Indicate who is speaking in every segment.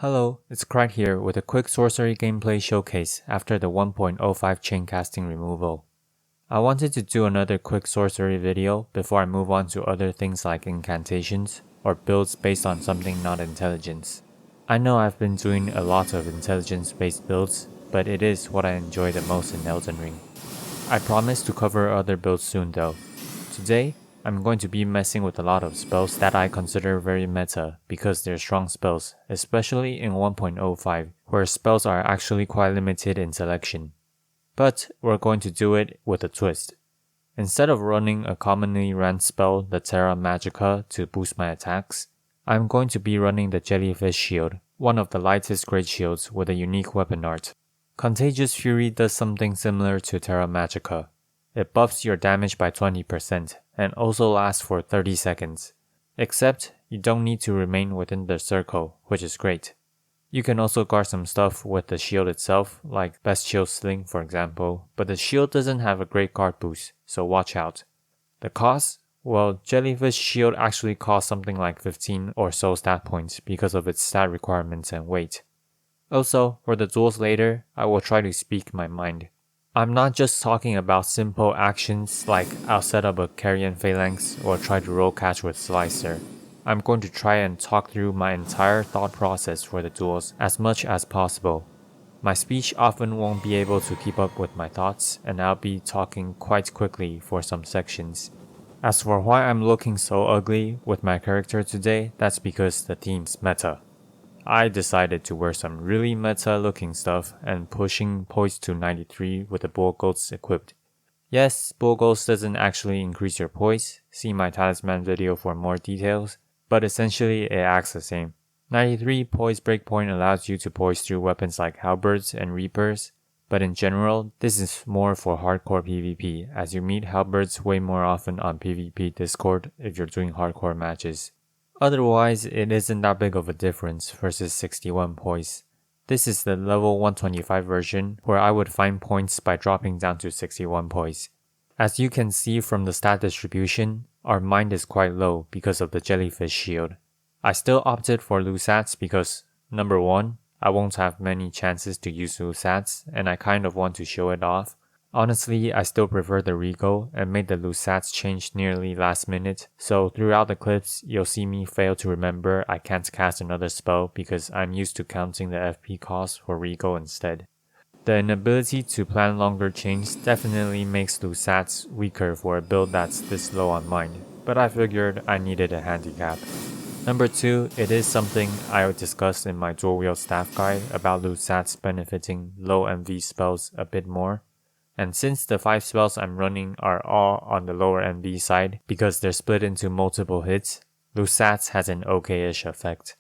Speaker 1: Hello, it's Craig here with a quick sorcery gameplay showcase after the 1.05 chain casting removal. I wanted to do another quick sorcery video before I move on to other things like incantations or builds based on something not intelligence. I know I've been doing a lot of intelligence based builds, but it is what I enjoy the most in Elden Ring. I promise to cover other builds soon though. Today, I'm going to be messing with a lot of spells that I consider very meta because they're strong spells, especially in 1.05 where spells are actually quite limited in selection. But we're going to do it with a twist. Instead of running a commonly ran spell, the Terra Magica, to boost my attacks, I'm going to be running the Jellyfish Shield, one of the lightest great shields with a unique weapon art. Contagious Fury does something similar to Terra Magica. It buffs your damage by 20% and also lasts for 30 seconds. Except, you don't need to remain within the circle, which is great. You can also guard some stuff with the shield itself, like Best Shield Sling for example, but the shield doesn't have a great guard boost, so watch out. The cost? Well, Jellyfish Shield actually costs something like 15 or so stat points because of its stat requirements and weight. Also, for the duels later, I will try to speak my mind. I'm not just talking about simple actions like I'll set up a Carrion Phalanx or try to roll catch with Slicer. I'm going to try and talk through my entire thought process for the duels as much as possible. My speech often won't be able to keep up with my thoughts, and I'll be talking quite quickly for some sections. As for why I'm looking so ugly with my character today, that's because the theme's meta. I decided to wear some really meta looking stuff and pushing poise to 93 with the Bull Ghosts equipped. Yes, Bull Ghosts doesn't actually increase your poise, see my talisman video for more details, but essentially it acts the same. 93 poise breakpoint allows you to poise through weapons like halberds and reapers, but in general, this is more for hardcore PvP as you meet halberds way more often on PvP Discord if you're doing hardcore matches. Otherwise, it isn't that big of a difference versus 61 poise. This is the level 125 version where I would find points by dropping down to 61 poise. As you can see from the stat distribution, our mind is quite low because of the Jellyfish Shield. I still opted for Lusats because, number 1, I won't have many chances to use Lusats and I kind of want to show it off. Honestly, I still prefer the Regal and made the Lusats change nearly last minute, so throughout the clips, you'll see me fail to remember I can't cast another spell because I'm used to counting the FP cost for Regal instead. The inability to plan longer chains definitely makes Lusats weaker for a build that's this low on mind, but I figured I needed a handicap. Number 2, it is something I discussed in my dual wield staff guide about Lusats benefiting low MV spells a bit more. And since the 5 spells I'm running are all on the lower MV side because they're split into multiple hits, Lusats has an okay-ish effect.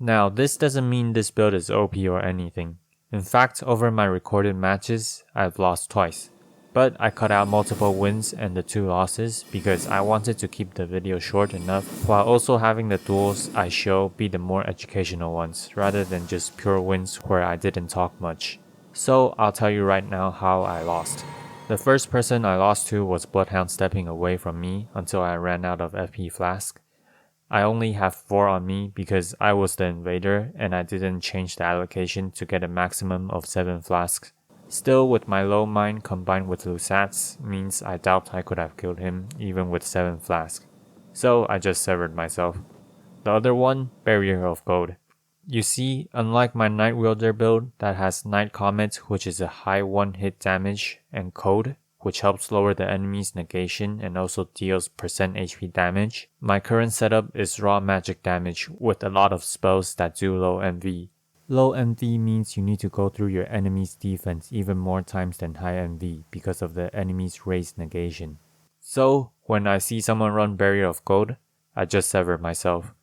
Speaker 1: Now, this doesn't mean this build is OP or anything. In fact, over my recorded matches, I've lost twice. But I cut out multiple wins and the 2 losses because I wanted to keep the video short enough while also having the duels I show be the more educational ones rather than just pure wins where I didn't talk much. So I'll tell you right now how I lost. The first person I lost to was Bloodhound stepping away from me until I ran out of FP flask. I only have 4 on me because I was the invader and I didn't change the allocation to get a maximum of 7 flasks. Still, with my low mind combined with Lusats means I doubt I could have killed him even with 7 flasks. So I just severed myself. The other one, Barrier of Gold. You see, unlike my Night Wielder build that has Night Comet, which is a high 1-hit damage, and Code, which helps lower the enemy's negation and also deals % HP damage, my current setup is raw magic damage with a lot of spells that do low MV. Low MV means you need to go through your enemy's defense even more times than high MV because of the enemy's raised negation. So, when I see someone run Barrier of Gold, I just sever myself.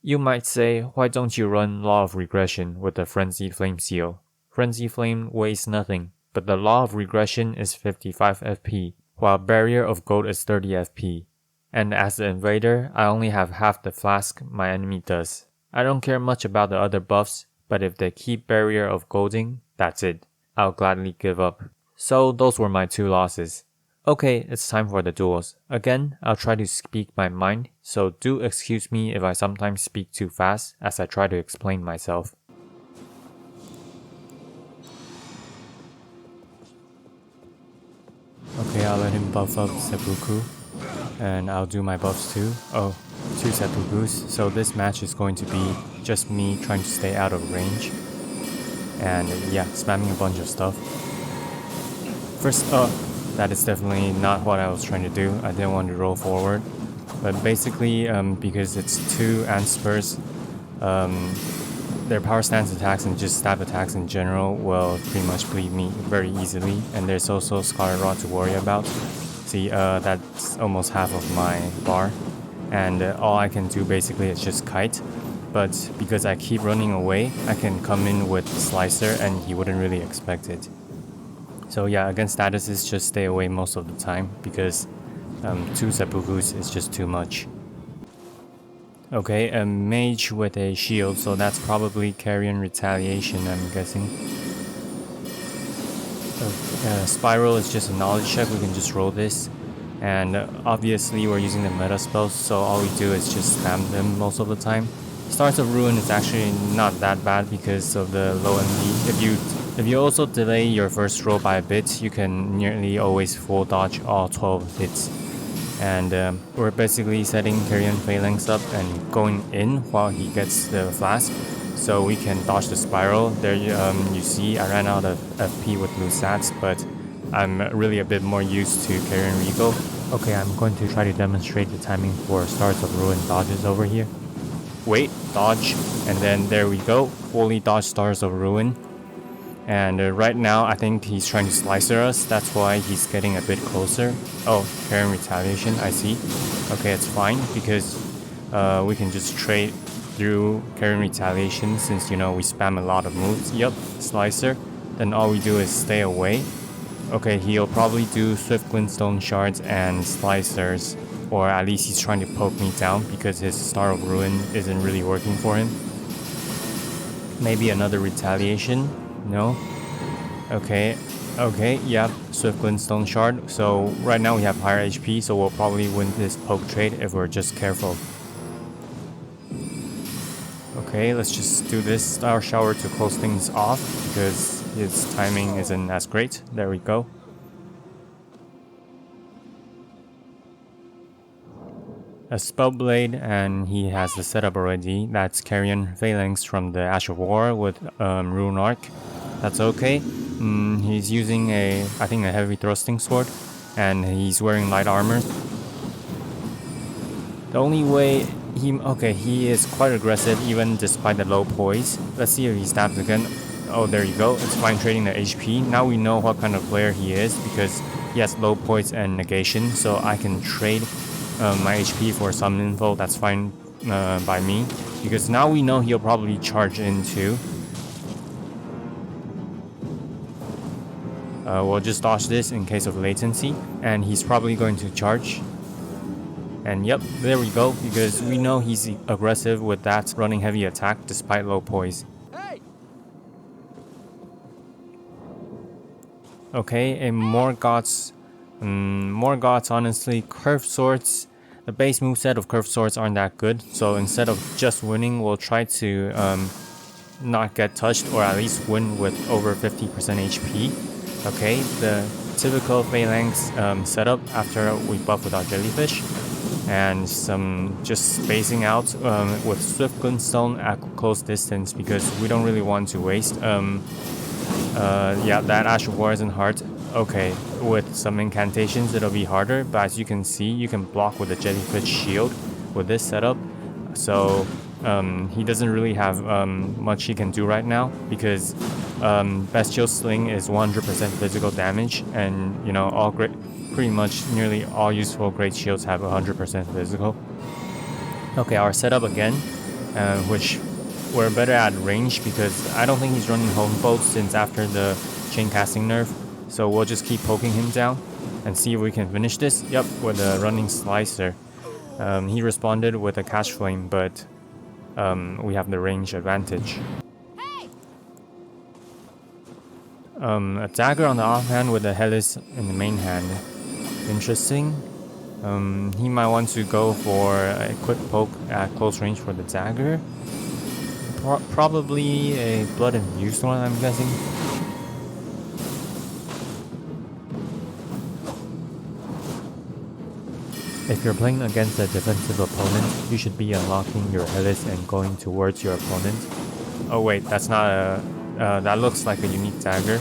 Speaker 1: You might say, why don't you run Law of Regression with the Frenzied Flame seal? Frenzied Flame weighs nothing, but the Law of Regression is 55 FP, while Barrier of Gold is 30 FP. And as the invader, I only have half the flask my enemy does. I don't care much about the other buffs, but if they keep Barrier of Golding, that's it. I'll gladly give up. So those were my 2 losses. Okay, it's time for the duels. Again, I'll try to speak my mind, so do excuse me if I sometimes speak too fast as I try to explain myself. I'll let him buff up seppuku, and I'll do my buffs too. Oh, 2 seppukus. So this match is going to be just me trying to stay out of range. And yeah, spamming a bunch of stuff. First, that is definitely not what I was trying to do. I didn't want to roll forward. But basically, because it's 2 ant spurs, their power stance attacks and just stab attacks in general will pretty much bleed me very easily. And there's also Scarlet Rod to worry about. See, that's almost half of my bar. And all I can do basically is just kite. But because I keep running away, I can come in with Slicer and he wouldn't really expect it. So yeah, against statuses, just stay away most of the time because 2 seppukus is just too much. Okay, a mage with a shield, so that's probably Carrion Retaliation, I'm guessing. Spiral is just a knowledge check, we can just roll this. And obviously we're using the meta spells, so all we do is just spam them most of the time. Stars of Ruin is actually not that bad because of the low MD. If you also delay your first roll by a bit, you can nearly always full dodge all 12 hits. And we're basically setting Carrion Phalanx up and going in while he gets the flask, so we can dodge the spiral. There you see I ran out of FP with Lusats, but I'm really a bit more used to Carrion Regal. Okay, I'm going to try to demonstrate the timing for Stars of Ruin dodges over here. Wait, dodge, and then there we go, fully dodge Stars of Ruin. And right now I think he's trying to slicer us, that's why he's getting a bit closer. Oh, Carrion Retaliation, I see. Okay, it's fine because we can just trade through Carrion Retaliation since, you know, we spam a lot of moves. Yup, slicer. Then all we do is stay away. Okay, he'll probably do Swift Glintstone Shards and Slicers, or at least he's trying to poke me down because his Star of Ruin isn't really working for him. Maybe another Retaliation? No? Okay, yeah, Swift Glintstone Shard. So right now we have higher HP, so we'll probably win this poke trade if we're just careful. Okay, let's just do this Star Shower to close things off because his timing isn't as great. There we go. A Spellblade, and he has the setup already. That's Carrion Phalanx from the Ash of War with Rune Arc. That's okay. He's using I think a heavy thrusting sword, and he's wearing light armor. The only way he is quite aggressive even despite the low poise. Let's see if he stabs again. Oh, there you go. It's fine trading the HP. Now we know what kind of player he is because he has low poise and negation, so I can trade my HP for some info. That's fine by me because now we know he'll probably charge into. We'll just dodge this in case of latency, and he's probably going to charge. And yep, there we go, because we know he's aggressive with that running heavy attack despite low poise. Hey! Okay, a more gods honestly. Curved swords, the base moveset of curved swords aren't that good, so instead of just winning, we'll try to not get touched, or at least win with over 50% HP. Okay, the typical Phalanx setup after we buff with our jellyfish, and some just spacing out with Swift Glintstone at close distance because we don't really want to waste. Yeah, that Ash of War isn't hard. Okay, with some incantations it'll be harder, but as you can see, you can block with the jellyfish shield with this setup. So he doesn't really have much he can do right now because Bestial Sling is 100% physical damage, and you know, pretty much nearly all useful great shields have 100% physical. Okay, our setup again, which we're better at range because I don't think he's running home bolt since after the chain casting nerf. So we'll just keep poking him down and see if we can finish this. Yep, with a running slicer. He responded with a cash flame, but we have the range advantage. A dagger on the offhand with a Hellis in the main hand. Interesting. He might want to go for a quick poke at close range for the dagger. Probably a blood infused one, I'm guessing. If you're playing against a defensive opponent, you should be unlocking your Hellis and going towards your opponent. Oh wait, that's not a... that looks like a unique dagger.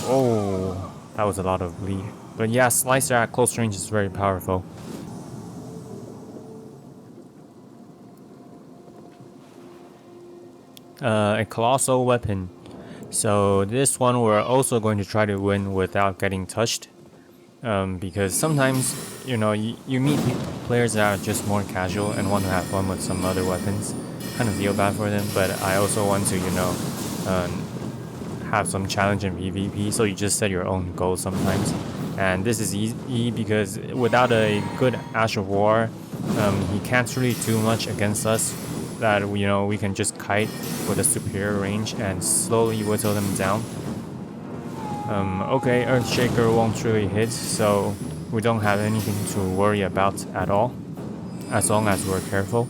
Speaker 1: Oh, that was a lot of bleed. But yeah, Slicer at close range is very powerful. A colossal weapon. So this one we're also going to try to win without getting touched. Because sometimes, you know, you meet players that are just more casual and want to have fun with some other weapons. Kind of feel bad for them, but I also want to, you know, have some challenge in PvP, so you just set your own goals sometimes. And this is easy because without a good Ash of War, he can't really do much against us. That, you know, we can just kite with a superior range and slowly whittle them down. Okay, Earthshaker won't really hit, so we don't have anything to worry about at all, as long as we're careful.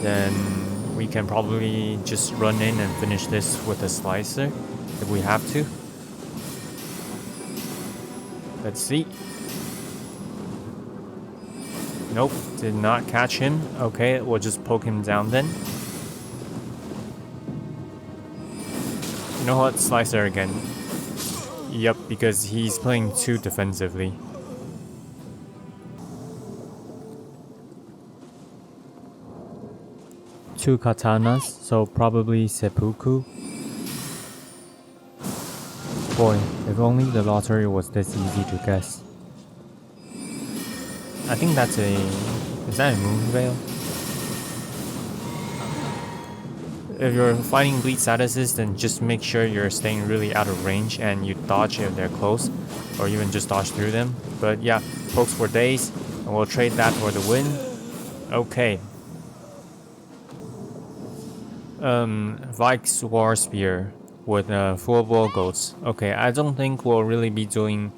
Speaker 1: Then we can probably just run in and finish this with a Slicer, if we have to. Let's see. Nope, did not catch him. Okay, we'll just poke him down then. You know what? Slicer again. Yep, because he's playing too defensively. Two katanas, so probably seppuku. Boy, if only the lottery was this easy to guess. I think that's a... is that a moon veil? If you're fighting bleed statuses, then just make sure you're staying really out of range and you dodge if they're close, or even just dodge through them. But yeah, pokes for days, and we'll trade that for the win. Okay. Vike's War Spear with full Volgoats. Okay, I don't think we'll really be doing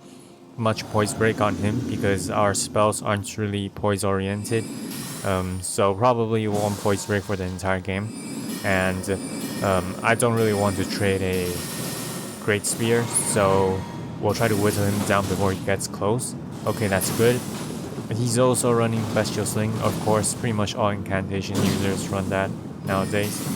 Speaker 1: much poise break on him because our spells aren't really poise oriented. So probably won't poise break for the entire game. And I don't really want to trade a Great Spear, so we'll try to whittle him down before he gets close. Okay, that's good. He's also running Bestial Sling, of course, pretty much all incantation users run that nowadays.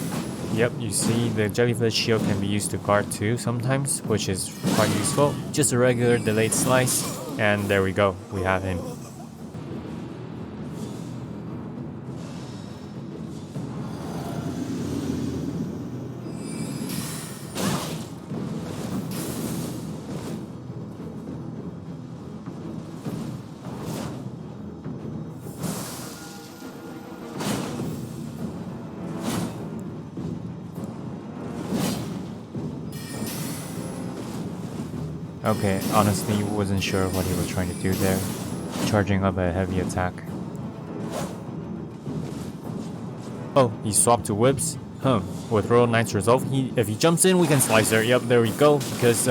Speaker 1: Yep, you see the Jellyfish Shield can be used to guard too sometimes, which is quite useful. Just a regular delayed slice, and there we go, we have him. Okay, honestly wasn't sure what he was trying to do there, charging up a heavy attack. Oh, he swapped to whips? With Royal Knight's Resolve, if he jumps in, we can Slicer. Yep, there we go, because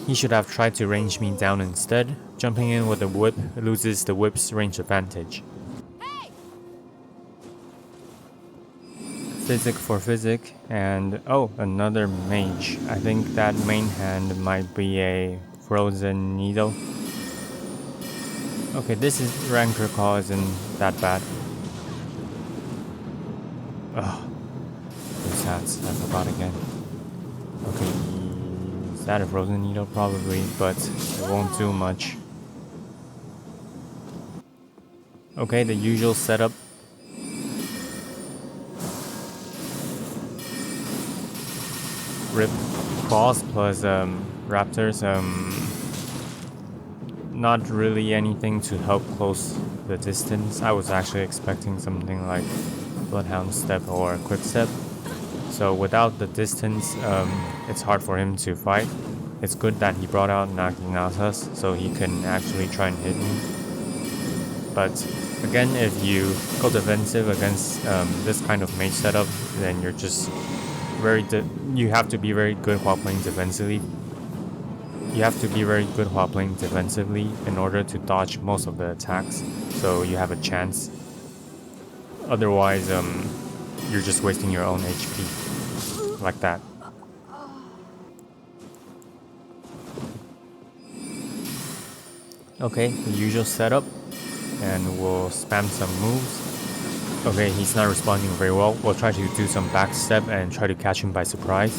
Speaker 1: he should have tried to range me down instead. Jumping in with a whip loses the whip's range advantage. Physic for Physic, and oh, another mage. I think that main hand might be a Frozen Needle. Okay, this is Rancor Call isn't that bad. Ugh, those hats, I forgot again. Okay, is that a Frozen Needle? Probably, but it won't do much. Okay, the usual setup. Rip Claws plus Raptors, not really anything to help close the distance. I was actually expecting something like Bloodhound Step or Quick Step. So without the distance, it's hard for him to fight. It's good that he brought out Naginatas so he can actually try and hit me. But again, if you go defensive against this kind of mage setup, then you're just you have to be very good while playing defensively. You have to be very good while playing defensively in order to dodge most of the attacks, so you have a chance. Otherwise, you're just wasting your own HP, like that. Okay, the usual setup. and we'll spam some moves. Okay, he's not responding very well. We'll try to do some backstep and try to catch him by surprise.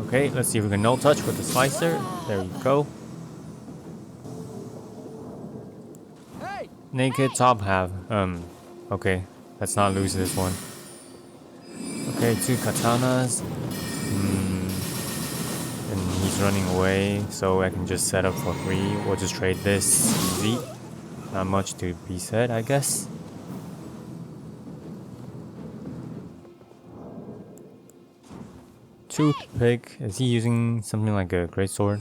Speaker 1: Okay, let's see if we can no touch with the slicer. There you go. Naked top half. Okay, let's not lose this one. Okay, 2 katanas. And he's running away, so I can just set up for 3. We'll just trade this easy. Not much to be said, I guess. Toothpick. Is he using something like a greatsword?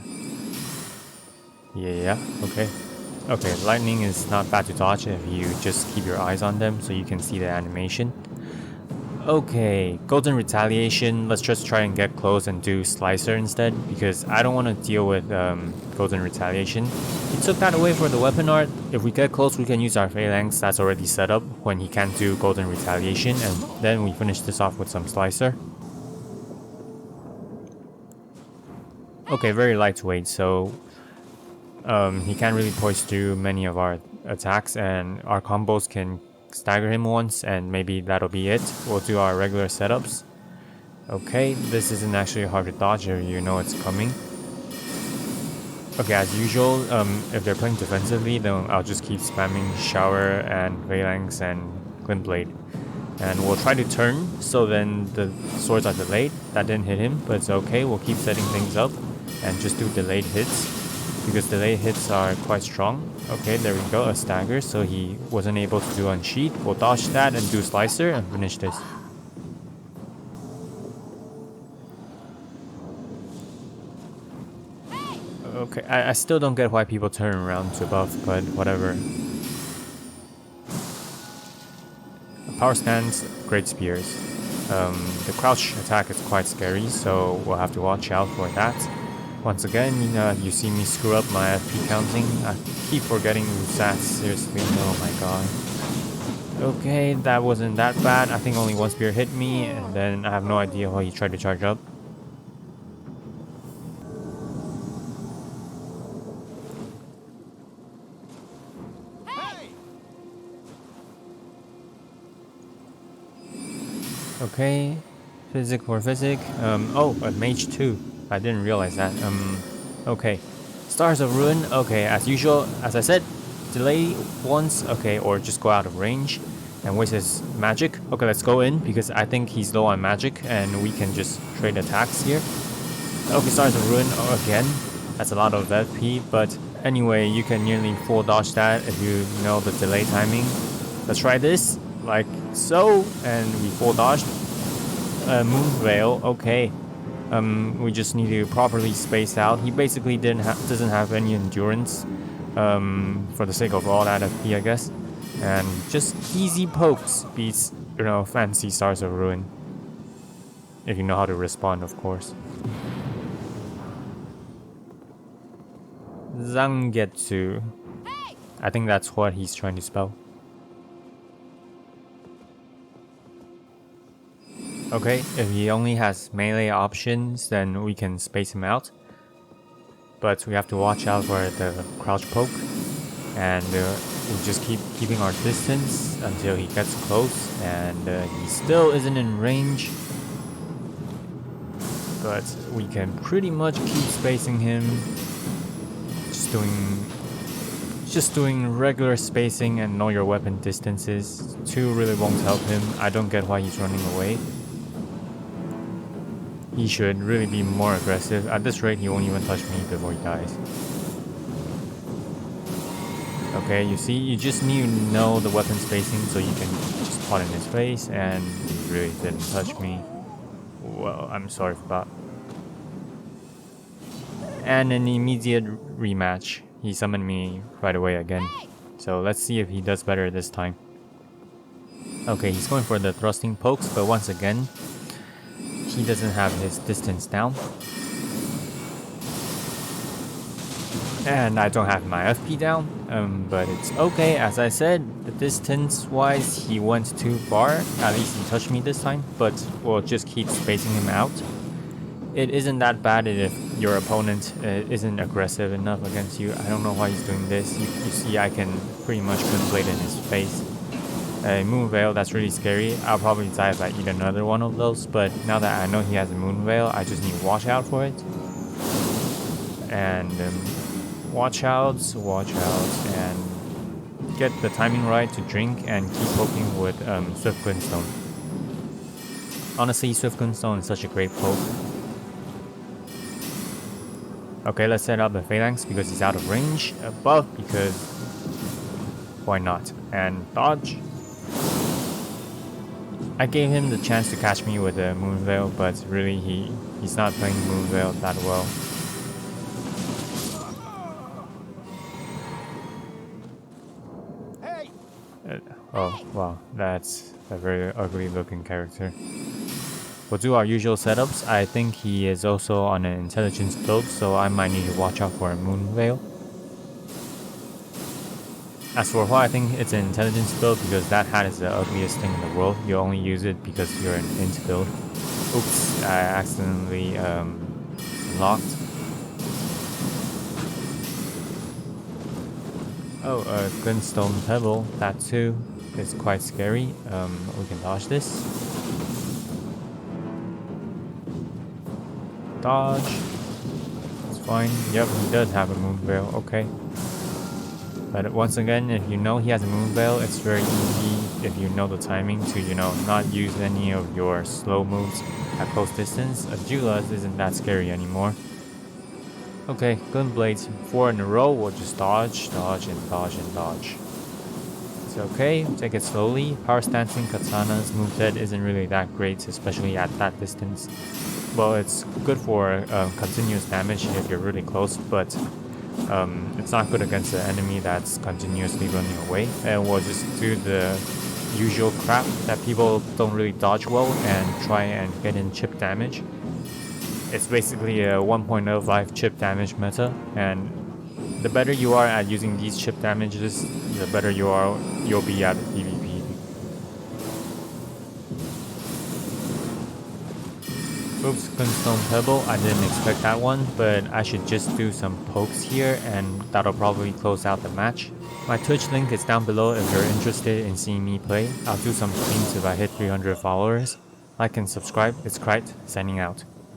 Speaker 1: Yeah, okay. Okay, lightning is not bad to dodge if you just keep your eyes on them so you can see the animation. Okay, golden retaliation. Let's just try and get close and do slicer instead because I don't want to deal with golden retaliation. He took that away for the weapon art. If we get close, we can use our phalanx that's already set up when he can't do golden retaliation, and then we finish this off with some slicer. Okay, very lightweight, so he can't really push through many of our attacks, and our combos can stagger him once, and maybe that'll be it. We'll do our regular setups. Okay, this isn't actually hard to dodge if you know it's coming. Okay, as usual, if they're playing defensively, then I'll just keep spamming Shower and Phalanx and Glintblade. And we'll try to turn, so then the swords are delayed. That didn't hit him, but it's okay. We'll keep setting things up and just do delayed hits, because delayed hits are quite strong. Okay, there we go, a stagger, so he wasn't able to do Unsheath. We'll dodge that and do Slicer and finish this. Okay, I still don't get why people turn around to buff, but whatever. Power stance, great spears. The crouch attack is quite scary, so we'll have to watch out for that. Once again, you see me screw up my FP counting. I keep forgetting stats, seriously, oh my god. Okay, that wasn't that bad. I think only one spear hit me, and then I have no idea how he tried to charge up. Okay, physic for physic. Oh, a mage too. I didn't realize that. Okay. Stars of Ruin. Okay, as usual, as I said, delay once. Okay, or just go out of range and waste his magic. Okay, let's go in because I think he's low on magic and we can just trade attacks here. Okay, Stars of Ruin again. That's a lot of FP, but anyway, you can nearly full dodge that if you know the delay timing. Let's try this. Like so, and we full dodged. Moon Veil, okay. We just need to properly space out. He basically doesn't have any endurance. For the sake of all that FP, I guess. And just easy pokes beats, fancy Stars of Ruin. If you know how to respond, of course. Zangetsu. I think that's what he's trying to spell. Okay, if he only has melee options, then we can space him out. But we have to watch out for the crouch poke. And we just keep keeping our distance until he gets close. And he still isn't in range. But we can pretty much keep spacing him. Just doing regular spacing and know your weapon distances. 2 really won't help him. I don't get why he's running away. He should really be more aggressive. At this rate, he won't even touch me before he dies. Okay, you see, you just need to know the weapon spacing so you can just pot in his face, and he really didn't touch me. Well, I'm sorry for that. And an immediate rematch. He summoned me right away again. So let's see if he does better this time. Okay, he's going for the thrusting pokes, but once again, he doesn't have his distance down. And I don't have my FP down, but it's okay. As I said, the distance-wise, he went too far. At least he touched me this time, but we'll just keep spacing him out. It isn't that bad if your opponent isn't aggressive enough against you. I don't know why he's doing this. You see I can pretty much Gunblade in his face. Moon Veil, that's really scary. I'll probably die if I eat another one of those, but now that I know he has a Moon Veil, I just need to watch out for it. And watch out, and get the timing right to drink and keep poking with Swift Glintstone. Honestly, Swift Glintstone is such a great poke. Okay, let's set up the Phalanx because he's out of range. Buff because why not? And dodge. I gave him the chance to catch me with a Moon Veil, but really he's not playing Moon Veil that well. Oh wow, that's a very ugly looking character. We'll do our usual setups. I think he is also on an intelligence build, so I might need to watch out for a Moon Veil. As for why I think it's an intelligence build, because that hat is the ugliest thing in the world. You only use it because you're an int build. Oops, I accidentally locked. Oh, Glintstone Pebble, that too is quite scary. We can dodge this. Dodge. It's fine. Yep, he does have a Moon Veil, okay. But once again, if you know he has a Moon Veil, it's very easy if you know the timing to, not use any of your slow moves at close distance. A Julas isn't that scary anymore. Okay, Gunblades 4 in a row, we'll just dodge, dodge, and dodge, and dodge. It's okay, take it slowly. Power Stancing Katana's moveset isn't really that great, especially at that distance. Well, it's good for continuous damage if you're really close, but it's not good against an enemy that's continuously running away. And we'll just do the usual crap that people don't really dodge well and try and get in chip damage. It's basically a 1.05 chip damage meta, and the better you are at using these chip damages, the better you'll be at PvP. Oops, Glintstone Pebble, I didn't expect that one, but I should just do some pokes here and that'll probably close out the match. My Twitch link is down below if you're interested in seeing me play. I'll do some streams if I hit 300 followers. Like and subscribe, it's Krite, signing out.